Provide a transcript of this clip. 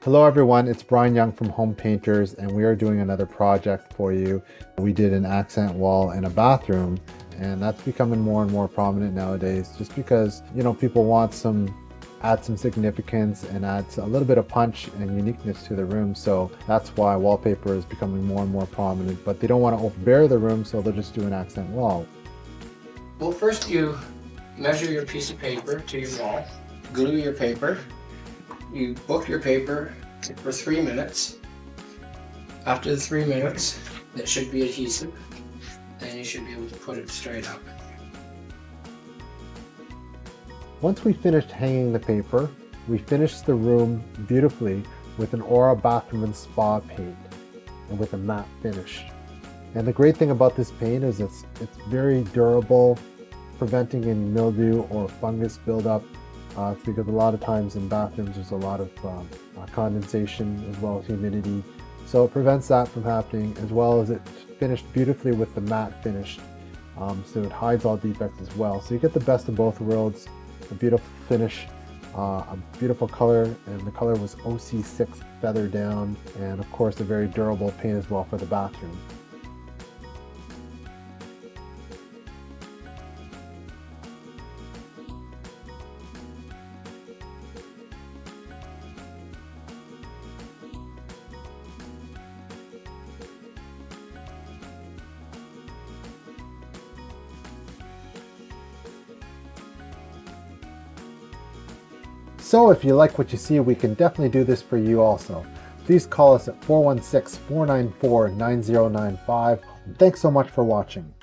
Hello everyone, it's Brian Young from Home Painters, and we are doing another project for you. We did an accent wall in a bathroom, and that's becoming more and more prominent nowadays just because, people want add some significance and adds a little bit of punch and uniqueness to the room. So that's why wallpaper is becoming more and more prominent, but they don't want to overbear the room, so they'll just do an accent wall. Well, first you measure your piece of paper to your wall, glue your paper, you book your paper for 3 minutes. After the 3 minutes, it should be adhesive, then you should be able to put it straight up. Once we finished hanging the paper, we finished the room beautifully with an Aura Bathroom and Spa paint and with a matte finish. And the great thing about this paint is it's very durable, preventing any mildew or fungus buildup, because a lot of times in bathrooms there's a lot of condensation as well as humidity. So it prevents that from happening, as well as it's finished beautifully with the matte finish. So it hides all defects as well. So you get the best of both worlds, a beautiful finish, a beautiful color, and the color was OC6 Feather Down, and of course a very durable paint as well for the bathroom. So if you like what you see, we can definitely do this for you also. Please call us at 416-494-9095. Thanks so much for watching.